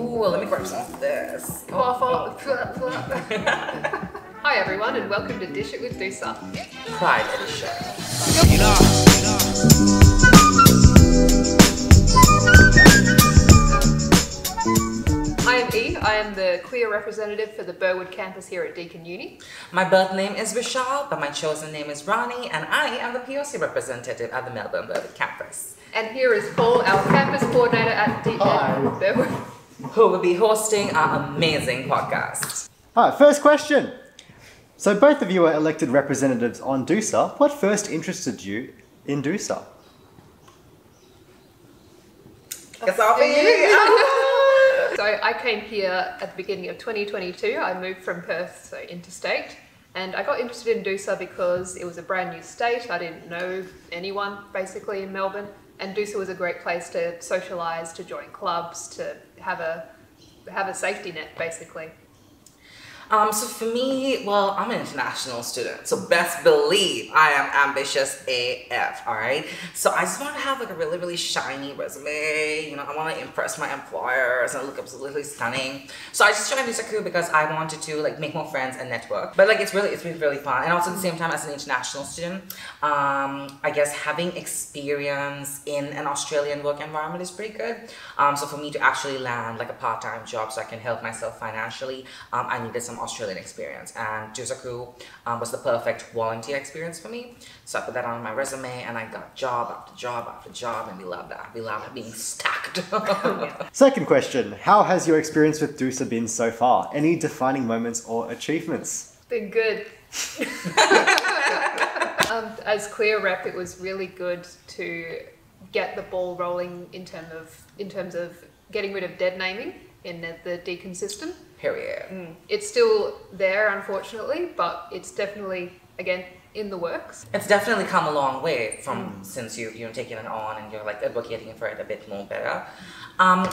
Ooh, let me brush off this. Hi everyone and welcome to Dish It with DUSA. Pride edition. I am E. I am the queer representative for the Burwood campus here at Deakin Uni. My birth name is Vishal, but my chosen name is Rani, and I am the POC representative at the Melbourne Burwood campus. And here is Paul, our campus coordinator at Burwood, who will be hosting our amazing podcast. Alright, first question. So both of you are elected representatives on DUSA. What first interested you in DUSA? Guess I'll be you. So I came here at the beginning of 2022. I moved from Perth, so interstate. And I got interested in DUSA because it was a brand new state. I didn't know anyone basically in Melbourne. And DUSA was a great place to socialise, to join clubs, to have a safety net basically. So for me, well, I'm an international student, so best believe I am ambitious AF, alright? So I just want to have like a really, really shiny resume, you know, I want to impress my employers and look absolutely stunning. So I just joined DUSA crew because I wanted to like make more friends and network. But like it's really fun. And also at the same time as an international student, I guess having experience in an Australian work environment is pretty good. So for me to actually land like a part-time job so I can help myself financially, I needed some Australian experience, and DUSA crew was the perfect volunteer experience for me. So I put that on my resume and I got job after job after job, and we love that. We love being stacked. Second question. How has your experience with DUSA been so far? Any defining moments or achievements? Been good. As queer rep, it was really good to get the ball rolling in terms of getting rid of dead naming in the Deakin system. Period. It's still there, unfortunately, but it's definitely, again, in the works. It's definitely come a long way from since you've taken it on and you're like advocating for it a bit more better.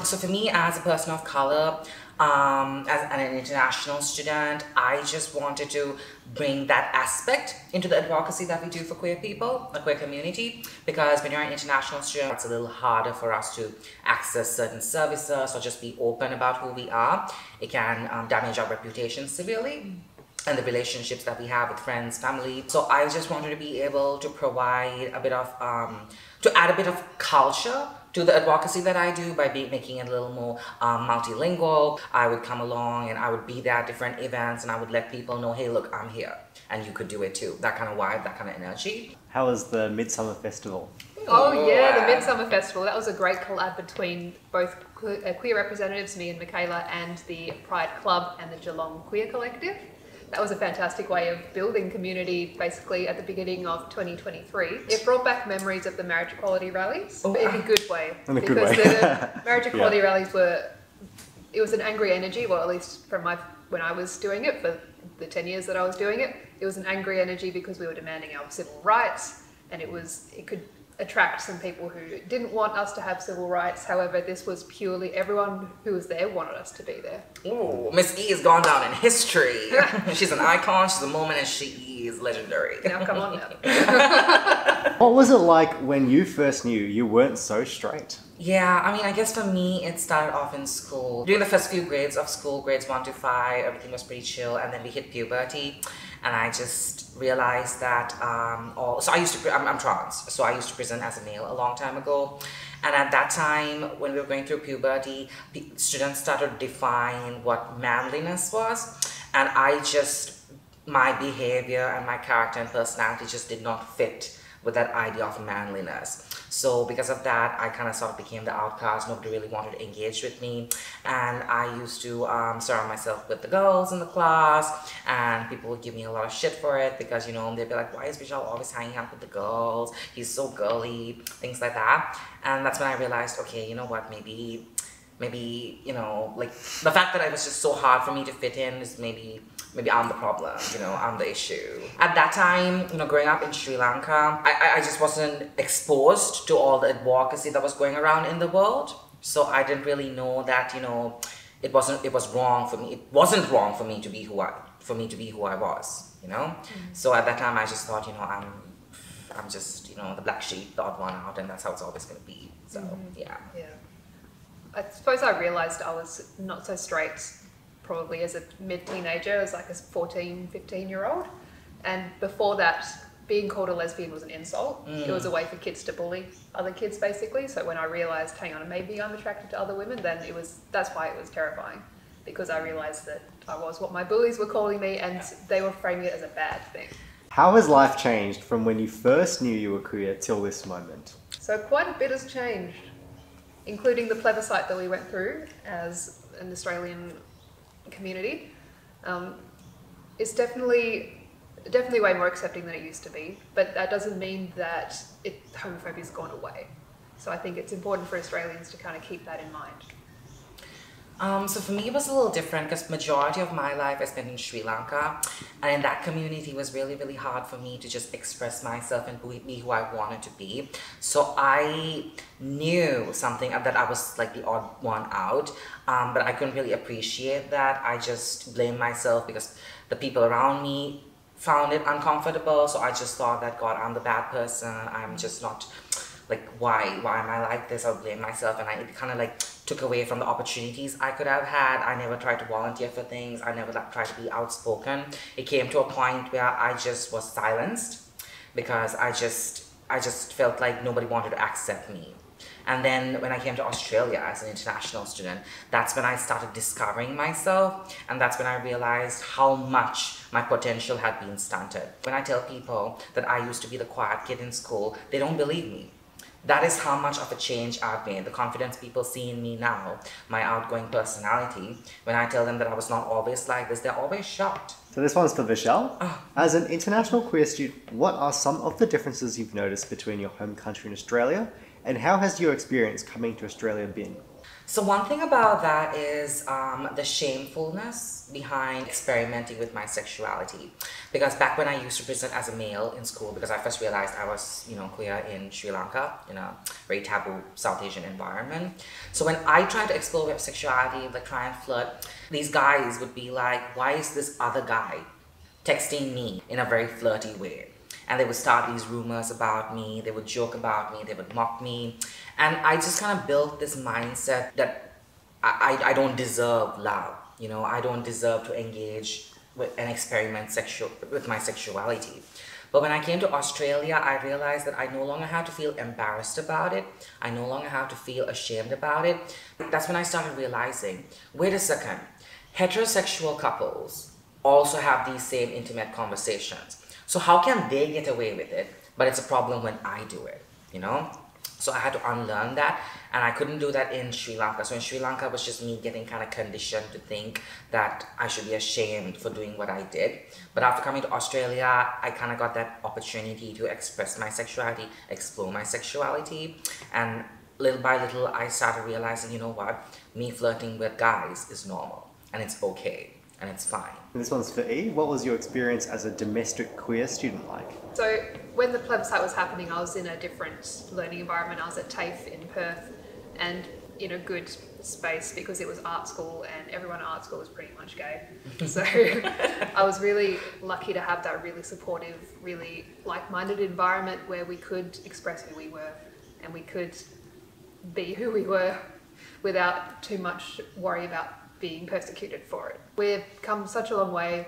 So for me as a person of color, as an international student, I just wanted to bring that aspect into the advocacy that we do for queer people, the queer community, because when you're an international student, it's a little harder for us to access certain services or just be open about who we are. It can damage our reputation severely and the relationships that we have with friends, family. So I just wanted to be able to provide a bit of, to add a bit of culture to the advocacy that I do by making it a little more multilingual. I would come along and I would be there at different events and I would let people know, hey, look, I'm here and you could do it too. That kind of vibe, that kind of energy. How was the Midsummer Festival? Oh yeah, the Midsummer Festival. That was a great collab between both queer representatives, me and Michaela, and the Pride Club and the Geelong Queer Collective. That was a fantastic way of building community basically at the beginning of 2023. It brought back memories of the marriage equality rallies, but in a good way. In a good because way. the marriage equality rallies it was an angry energy, well at least from when I was doing it, for the 10 years that I was doing it, it was an angry energy because we were demanding our civil rights, and it could attract some people who didn't want us to have civil rights. However, this was purely everyone who was there wanted us to be there. Ooh, Miss E has gone down in history. She's an icon, she's a moment, and she is legendary. Now come on now. What was it like when you first knew you weren't so straight? Yeah, I mean, I guess for me, it started off in school. During the first few grades of school, grades 1 to 5, everything was pretty chill, and then we hit puberty, and I just realized that, so I'm trans, so I used to present as a male a long time ago, and at that time, when we were going through puberty, the students started to define what manliness was, and my behavior and my character and personality just did not fit with that idea of manliness. So because of that, I kind of sort of became the outcast. Nobody really wanted to engage with me. And I used to surround myself with the girls in the class, and people would give me a lot of shit for it because, you know, they'd be like, why is Vishal always hanging out with the girls? He's so girly, things like that. And that's when I realized, okay, you know what, maybe, you know, like the fact that it was just so hard for me to fit in is maybe I'm the problem, you know, I'm the issue. At that time, you know, growing up in Sri Lanka, I just wasn't exposed to all the advocacy that was going around in the world. So I didn't really know that, you know, it wasn't wrong for me to be who I was, you know? So at that time I just thought, you know, I'm just, you know, the black sheep, the odd one out, and that's how it's always gonna be. So yeah. I suppose I realised I was not so straight probably as a mid-teenager, as like a 14, 15-year-old. And before that, being called a lesbian was an insult. It was a way for kids to bully other kids, basically. So when I realised, hang on, maybe I'm attracted to other women, then that's why it was terrifying. Because I realised that I was what my bullies were calling me, and they were framing it as a bad thing. How has life changed from when you first knew you were queer till this moment? So quite a bit has changed, including the plebiscite that we went through as an Australian community. It's definitely way more accepting than it used to be, but that doesn't mean that homophobia's gone away. So I think it's important for Australians to kind of keep that in mind. So for me, it was a little different because majority of my life I spent in Sri Lanka, and in that community, it was really, really hard for me to just express myself and be who I wanted to be. So I knew something that I was like the odd one out, but I couldn't really appreciate that. I just blamed myself because the people around me found it uncomfortable. So I just thought that, God, I'm the bad person. I'm just not, like, why am I like this? I'll blame myself, and it kind of like took away from the opportunities I could have had. I never tried to volunteer for things. I never tried to be outspoken. It came to a point where I just was silenced because I just felt like nobody wanted to accept me. And then when I came to Australia as an international student, that's when I started discovering myself, and that's when I realized how much my potential had been stunted. When I tell people that I used to be the quiet kid in school, they don't believe me. That is how much of a change I've made. The confidence people see in me now, my outgoing personality. When I tell them that I was not always like this, they're always shocked. So this one's for Vishal. As an international queer student, what are some of the differences you've noticed between your home country and Australia, and how has your experience coming to Australia been? So one thing about that is the shamefulness behind experimenting with my sexuality. Because back when I used to present as a male in school, because I first realized I was, queer in Sri Lanka, in a very taboo South Asian environment. So when I tried to explore sexuality, like try and flirt, these guys would be like, why is this other guy texting me in a very flirty way? And they would start these rumors about me, they would joke about me, they would mock me. And I just kind of built this mindset that I don't deserve love. I don't deserve to engage with and experiment with my sexuality. But when I came to Australia, I realized that I no longer have to feel embarrassed about it. I no longer have to feel ashamed about it. That's when I started realizing, wait a second, heterosexual couples also have these same intimate conversations. So how can they get away with it, but it's a problem when I do it, So I had to unlearn that, and I couldn't do that in Sri Lanka. So in Sri Lanka, it was just me getting kind of conditioned to think that I should be ashamed for doing what I did. But after coming to Australia, I kind of got that opportunity to express my sexuality, explore my sexuality, and little by little, I started realizing, me flirting with guys is normal, and it's okay. And it's fine. And this one's for E. What was your experience as a domestic queer student like? So when the plebiscite was happening, I was in a different learning environment. I was at TAFE in Perth, and in a good space because it was art school, and everyone at art school was pretty much gay. So I was really lucky to have that really supportive, really like-minded environment where we could express who we were and we could be who we were without too much worry about being persecuted for it. We've come such a long way.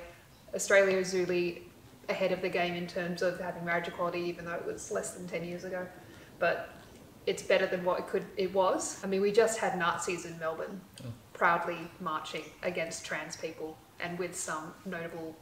Australia is really ahead of the game in terms of having marriage equality, even though it was less than 10 years ago. But it's better than what it was. I mean, we just had Nazis in Melbourne proudly marching against trans people, and with some notable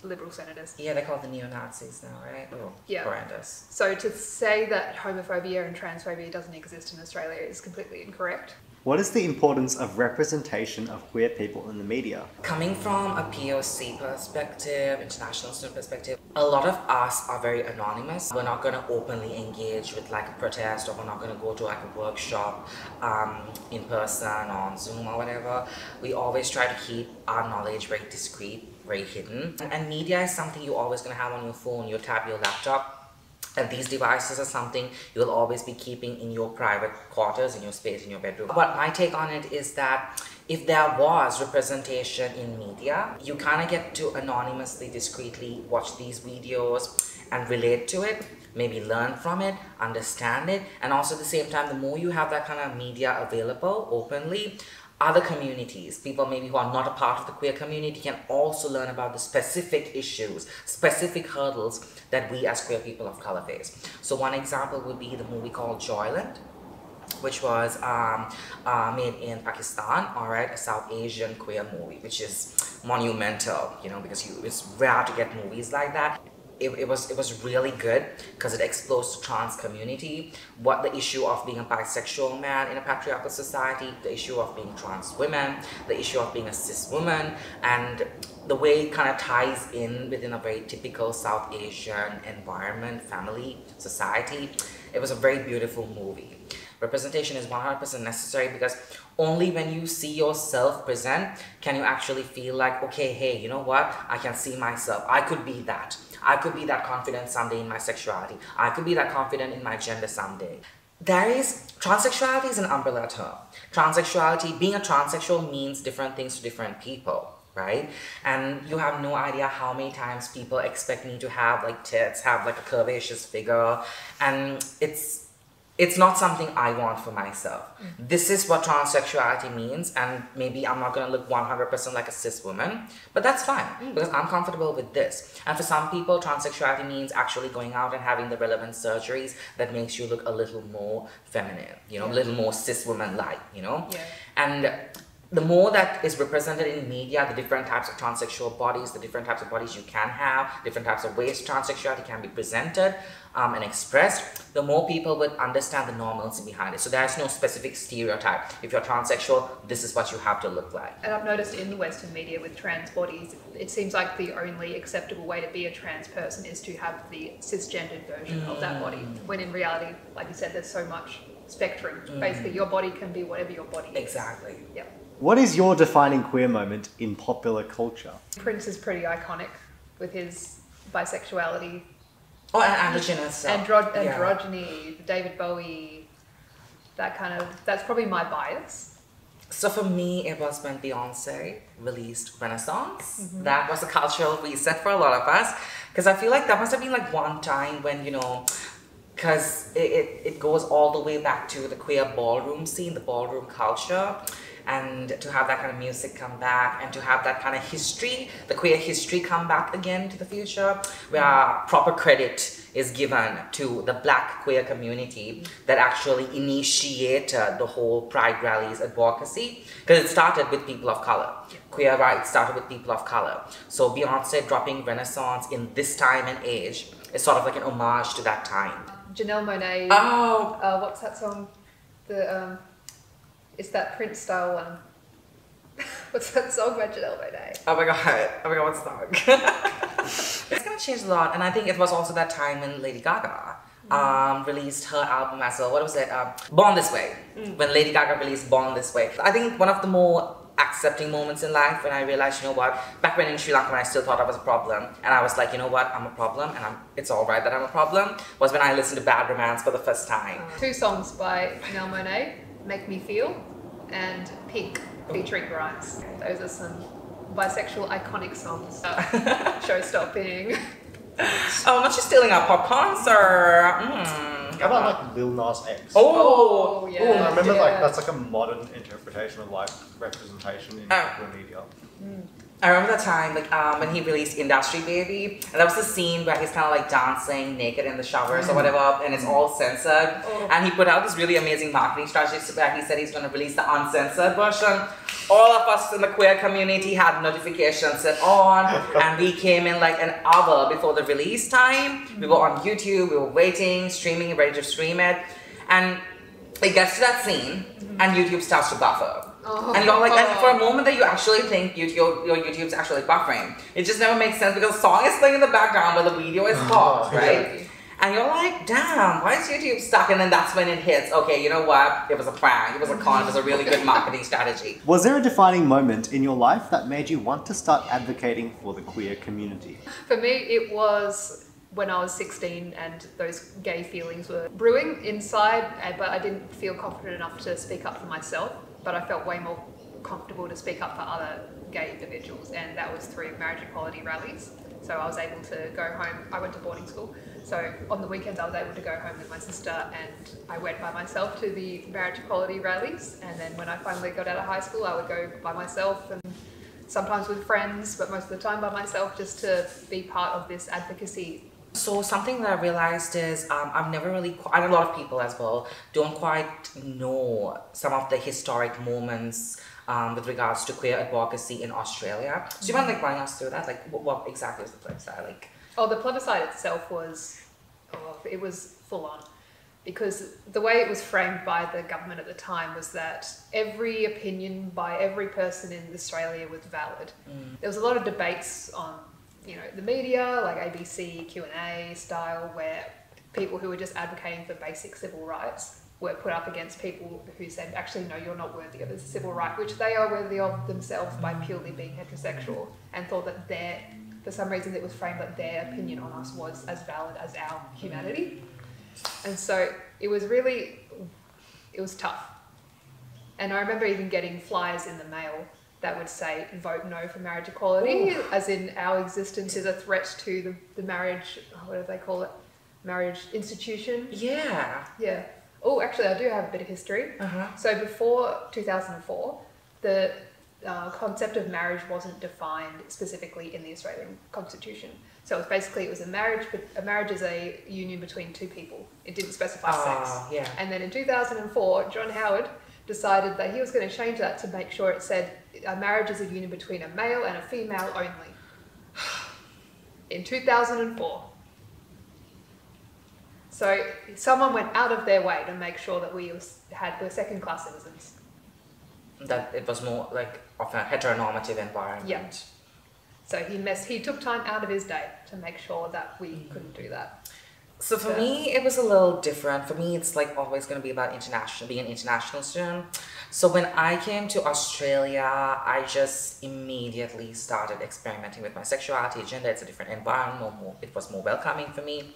Liberal senators. Yeah, they call the neo-Nazis now, right? Oh, yeah. Horrendous. So to say that homophobia and transphobia doesn't exist in Australia is completely incorrect. What is the importance of representation of queer people in the media? Coming from a POC perspective, international student perspective, a lot of us are very anonymous. We're not going to openly engage with like a protest, or we're not going to go to like a workshop in person, on Zoom or whatever. We always try to keep our knowledge very discreet, very hidden. And media is something you're always going to have on your phone, your tab, your laptop. And these devices are something you'll always be keeping in your private quarters, in your space, in your bedroom. But my take on it is that if there was representation in media, you kind of get to anonymously, discreetly watch these videos and relate to it. maybe learn from it, understand it, and also at the same time, the more you have that kind of media available openly, other communities, people maybe who are not a part of the queer community, can also learn about the specific issues, specific hurdles that we as queer people of color face. So one example would be the movie called Joyland, which was made in Pakistan, all right, a South Asian queer movie, which is monumental, you know, because it's rare to get movies like that. It was really good because it explores the trans community, what the issue of being a bisexual man in a patriarchal society, the issue of being trans women, the issue of being a cis woman, and the way it kind of ties in within a very typical South Asian environment, family, society. It was a very beautiful movie. Representation is 100% necessary because only when you see yourself present can you actually feel like, okay, hey, you know what? I can see myself. I could be that. I could be that confident someday in my sexuality. I could be that confident in my gender someday. Transsexuality is an umbrella term. Transsexuality, being a transsexual means different things to different people, right? And you have no idea how many times people expect me to have like tits, have like a curvaceous figure, and it's not something I want for myself. This is what transsexuality means, and maybe I'm not gonna look 100% like a cis woman, but that's fine because I'm comfortable with this. And for some people, transsexuality means actually going out and having the relevant surgeries that makes you look a little more feminine, you know, a little more cis woman-like, you know? Yeah. And the more that is represented in media, the different types of transsexual bodies, the different types of bodies you can have, different types of ways transsexuality can be presented and expressed, the more people would understand the normalcy behind it. So there's no specific stereotype. If you're transsexual, this is what you have to look like. And I've noticed in the Western media with trans bodies, it seems like the only acceptable way to be a trans person is to have the cisgendered version of that body. When in reality, like you said, there's so much spectrum. Basically, your body can be whatever your body is. Exactly. Yep. What is your defining queer moment in popular culture? Prince is pretty iconic with his bisexuality. Oh, and androgynous. Androgyny, David Bowie, that's probably my bias. So for me, it was when Beyonce released Renaissance. That was a cultural reset for a lot of us. Because I feel like that must have been like one time when, you know, because it goes all the way back to the queer ballroom scene, the ballroom culture. And to have that kind of music come back and to have that kind of history, the queer history come back again to the future, where proper credit is given to the Black queer community that actually initiated the whole Pride rallies advocacy, because it started with people of color. Queer rights started with people of color. So Beyonce dropping Renaissance in this time and age is sort of like an homage to that time. Janelle Monáe. Oh! What's that song? It's that Prince style one. What's that song by Janelle Monáe? Oh my god, what's the song? It's gonna change a lot, and I think it was also that time when Lady Gaga released her album as well. What was it? Born This Way. When Lady Gaga released Born This Way. I think one of the more accepting moments in life when I realized, you know what, back when in Sri Lanka when I still thought I was a problem, and I was like, you know what, I'm a problem, and it's alright that I'm a problem, was when I listened to Bad Romance for the first time. 2 songs by Janelle Monáe, Make Me Feel and Pink featuring Grimes. Those are some bisexual iconic songs. Show-stopping. Oh, not just stealing our popcorn, sir. How about like Lil Nas X? Oh yeah. I remember like that's like a modern interpretation of like representation in queer media. I remember that time, like when he released Industry Baby, and that was the scene where he's kind of like dancing naked in the showers or whatever, and it's all censored. And he put out this really amazing marketing strategy where he said he's going to release the uncensored version. All of us in the queer community had notifications set on, and we came in like an hour before the release time. We were on YouTube, we were waiting, streaming, ready to stream it, and it gets to that scene, and YouTube starts to buffer. And you're like, and for a moment that you actually think your YouTube's actually buffering. It just never makes sense because the song is playing in the background but the video is paused, right? And you're like, damn, why is YouTube stuck? And then that's when it hits, okay, you know what? It was a prank, it was a con, it was a really good marketing strategy. Was there a defining moment in your life that made you want to start advocating for the queer community? For me, it was when I was 16 and those gay feelings were brewing inside, but I didn't feel confident enough to speak up for myself. But I felt way more comfortable to speak up for other gay individuals, and that was through marriage equality rallies. So I was able to go home. I went to boarding school. So on the weekends I was able to go home with my sister, and I went by myself to the marriage equality rallies. And then when I finally got out of high school, I would go by myself, and sometimes with friends, but most of the time by myself, just to be part of this advocacy. So something that I realized is I've never really, and a lot of people as well, don't quite know some of the historic moments with regards to queer advocacy in Australia. So you mind like running us through that? Like what exactly was the plebiscite like? Oh, the plebiscite itself was, it was full on. Because the way it was framed by the government at the time was that every opinion by every person in Australia was valid. There was a lot of debates on, you know, the media, like ABC, Q&A style, where people who were just advocating for basic civil rights were put up against people who said, actually, no, you're not worthy of a civil right, which they are worthy of themselves by purely being heterosexual, and thought that for some reason it was framed that their opinion on us was as valid as our humanity. And so it was tough. And I remember even getting flyers in the mail that would say, vote no for marriage equality, as in our existence is a threat to the marriage, what do they call it? Marriage institution. Yeah. Yeah. Oh, actually, I do have a bit of history. So before 2004, the concept of marriage wasn't defined specifically in the Australian Constitution. So it was a marriage, but a marriage is a union between two people. It didn't specify sex. Yeah. And then in 2004, John Howard decided that he was going to change that to make sure it said a marriage is a union between a male and a female only. In 2004. So someone went out of their way to make sure that we were second-class citizens. That it was more like of a heteronormative environment. Yeah. So he took time out of his day to make sure that we couldn't do that. So for me, it was a little different. For me, it's like always going to be about being an international student. So when I came to Australia, I just immediately started experimenting with my sexuality, gender. It's a different environment. It was more welcoming for me.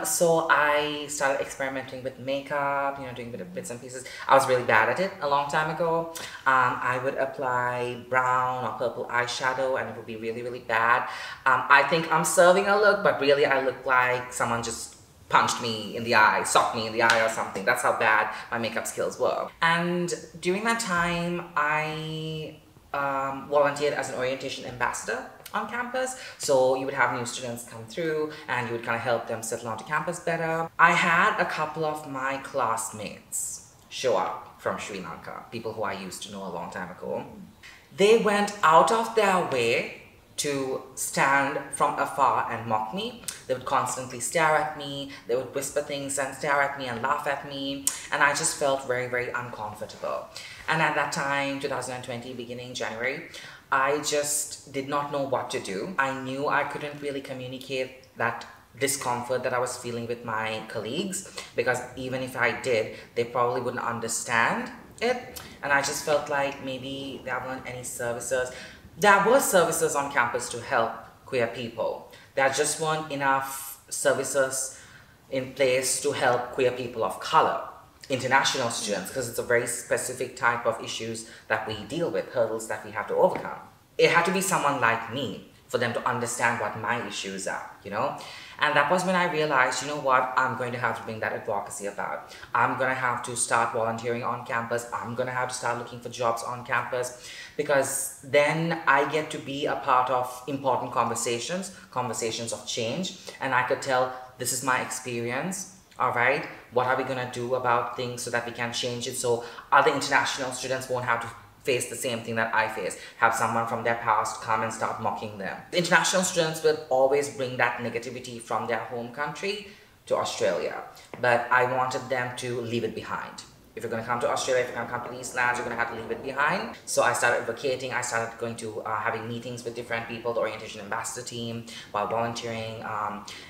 So I started experimenting with makeup, you know, doing bits and pieces. I was really bad at it a long time ago. I would apply brown or purple eyeshadow and it would be really, really bad. I think I'm serving a look, but really I look like someone just punched me in the eye, socked me in the eye or something. That's how bad my makeup skills were. And during that time, I volunteered as an orientation ambassador on campus. So you would have new students come through and you would kind of help them settle onto campus better. I had a couple of my classmates show up from Sri Lanka, people who I used to know a long time ago. They went out of their way to stand from afar and mock me. They would constantly stare at me, they would whisper things and stare at me and laugh at me, and I just felt very, very uncomfortable. And at that time, 2020, beginning January, I just did not know what to do. I knew I couldn't really communicate that discomfort that I was feeling with my colleagues, because even if I did, they probably wouldn't understand it. And I just felt like maybe there weren't any services. There were services on campus to help queer people. There just weren't enough services in place to help queer people of color, international students, because it's a very specific type of issues that we deal with, hurdles that we have to overcome. It had to be someone like me for them to understand what my issues are, you know? And that was when I realized, you know what, I'm going to have to bring that advocacy about. I'm going to have to start volunteering on campus. I'm going to have to start looking for jobs on campus, because then I get to be a part of important conversations of change. And I could tell, this is my experience, all right? What are we going to do about things so that we can change it so other international students won't have to face the same thing that I face, have someone from their past come and start mocking them. International students will always bring that negativity from their home country to Australia, but I wanted them to leave it behind. If you're going to come to Australia, if you're going to come to these lands, you're going to have to leave it behind. So I started advocating, I started going to having meetings with different people, the orientation ambassador team, while volunteering,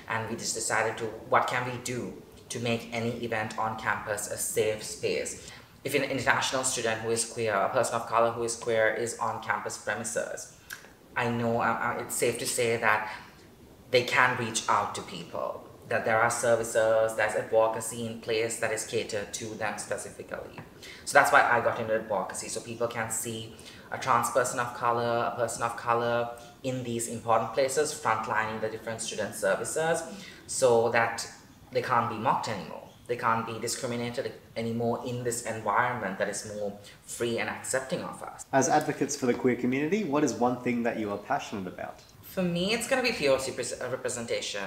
and we just decided to, what can we do to make any event on campus a safe space? If an international student who is queer, a person of color who is queer is on campus premises, I know it's safe to say that they can reach out to people, that there are services, there's advocacy in place that is catered to them specifically. So that's why I got into advocacy, so people can see a trans person of color, a person of color in these important places, frontlining the different student services, so that they can't be mocked anymore. They can't be discriminated anymore in this environment that is more free and accepting of us. As advocates for the queer community, what is one thing that you are passionate about? For me, it's going to be POC representation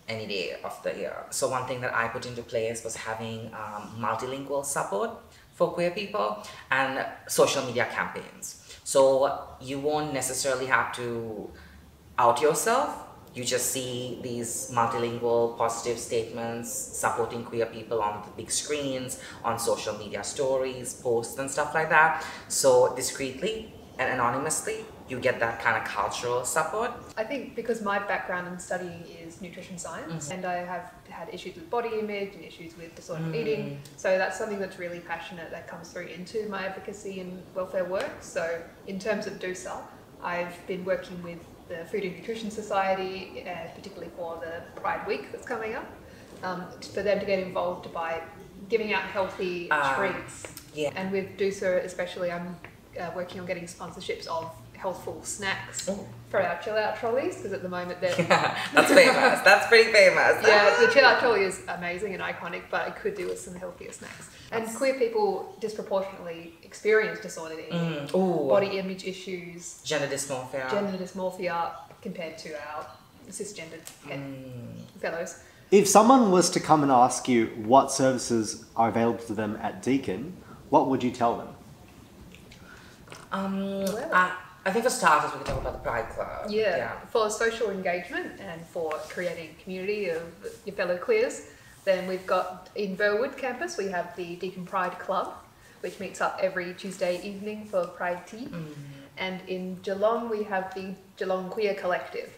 any day of the year. So one thing that I put into place was having multilingual support for queer people and social media campaigns. So you won't necessarily have to out yourself. You just see these multilingual positive statements supporting queer people on the big screens, on social media stories, posts and stuff like that. So discreetly and anonymously, you get that kind of cultural support. I think because my background in studying is nutrition science, and I have had issues with body image and issues with disordered eating, so that's something that's really passionate that comes through into my advocacy and welfare work. So in terms of DUSA, I've been working with the Food and Nutrition Society, particularly for the Pride Week that's coming up, for them to get involved by giving out healthy treats. Yeah. And with DUSA especially, I'm working on getting sponsorships of healthful snacks for our chill out trolleys, because at the moment they're... That's famous. That's pretty famous. Yeah, the chill out trolley is amazing and iconic, but I could do with some healthier snacks. And queer people disproportionately experience disordered eating, body image issues, gender dysmorphia compared to our cisgendered fellows. If someone was to come and ask you what services are available to them at Deakin, what would you tell them? I think for starters we can talk about the Pride Club. Yeah, for social engagement and for creating community of your fellow queers, then we've got in Burwood campus we have the Deakin Pride Club, which meets up every Tuesday evening for Pride Tea. And in Geelong we have the Geelong Queer Collective,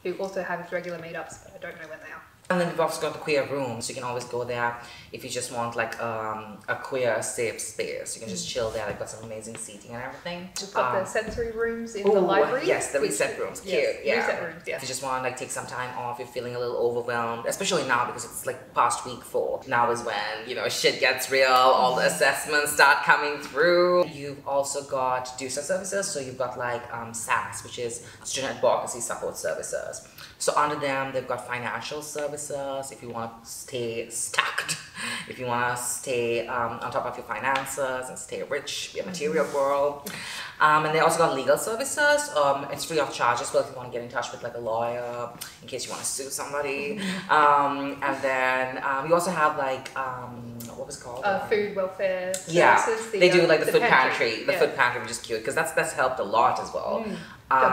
who also have regular meetups, but I don't know when they are. And then we've also got the queer room, so you can always go there if you just want like a queer safe space. You can just chill there. They've got some amazing seating and everything. We've got the sensory rooms in the library. Yes, the reset rooms. Cute. Yes, reset rooms, yeah. If you just want to like take some time off, you're feeling a little overwhelmed, especially now because it's like past week 4. Now is when, you know, shit gets real, all the assessments start coming through. You've also got DUSA services, so you've got like SAS, which is Student Advocacy Support Services. So under them, they've got financial services if you want to stay stacked, if you want to stay on top of your finances and stay rich, be a material world. And they also got legal services. It's free of charge as well if you want to get in touch with like a lawyer in case you want to sue somebody. And then we also have like, what was it called? Food welfare services. Yeah, they do like the food pantry. The food pantry, which is cute because that's helped a lot as well.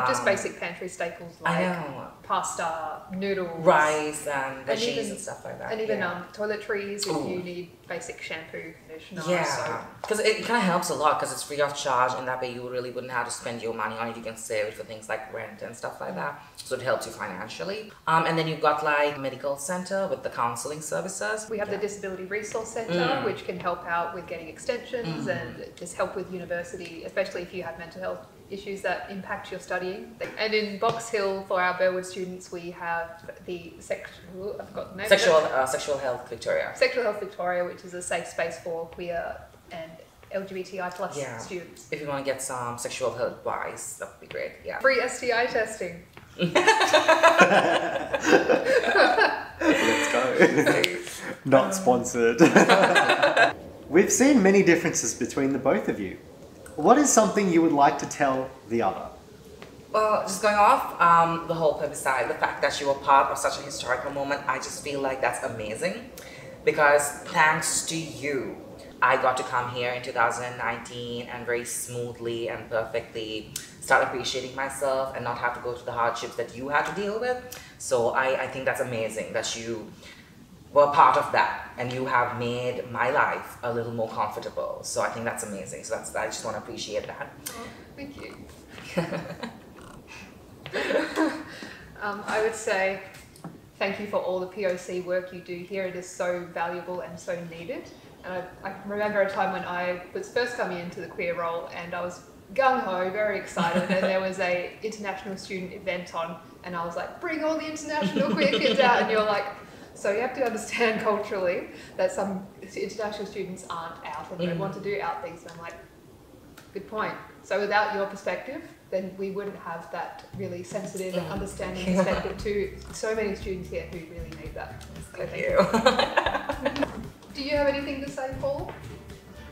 Just basic pantry staples like pasta, noodles, rice, and veggies and stuff like that. And even toiletries if you need basic shampoo, conditioner. Yeah, because it kind of helps a lot because it's free of charge, and that way you really wouldn't have to spend your money on it. You can save it for things like rent and stuff like that. So it helps you financially. And then you've got like medical center with the counseling services. We have the Disability Resource Centre, which can help out with getting extensions and just help with university, especially if you have mental health issues that impact your studying. And in Box Hill for our Burwood students we have the Sexual Health Victoria. Sexual Health Victoria, which is a safe space for queer and LGBTI plus students. If you want to get some sexual health advice, that would be great. Yeah. Free STI testing. Let's go. Not sponsored. We've seen many differences between the both of you. What is something you would like to tell the other? Well, just going off the whole plebiscite, the fact that you were part of such a historical moment, I just feel like that's amazing. Because thanks to you, I got to come here in 2019 and very smoothly and perfectly start appreciating myself and not have to go through the hardships that you had to deal with. So I think that's amazing that you were part of that and you have made my life a little more comfortable. So I think that's amazing. So I just want to appreciate that. Oh, thank you. I would say thank you for all the POC work you do here. It is so valuable and so needed. And I remember a time when I was first coming into the queer role and I was gung-ho, very excited, and there was a international student event on and I was like, bring all the international queer kids out, and you're like, so you have to understand culturally that some international students aren't out and don't want to do out things. And I'm like, Good point. So without your perspective, then we wouldn't have that really sensitive and understanding perspective to so many students here who really need that. So Thank you. Do you have anything to say, Paul?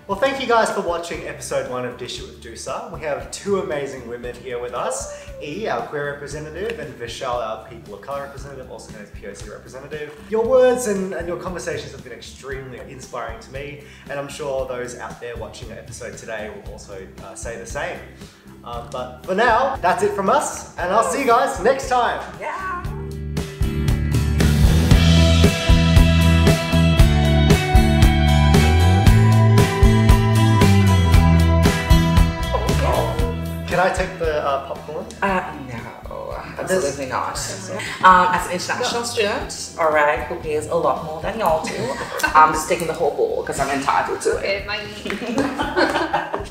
Well, thank you guys for watching episode 1 of Dish It with DUSA. We have 2 amazing women here with us. E, our queer representative, and Vishal, our people of colour representative, also known as POC representative. Your words and your conversations have been extremely inspiring to me, and I'm sure those out there watching the episode today will also say the same. But for now, that's it from us, and I'll see you guys next time. Yeah. Can I take the popcorn? No, absolutely not. As an international student, all right, who pays a lot more than y'all do, I'm just taking the whole bowl because I'm entitled to it. Okay, bye.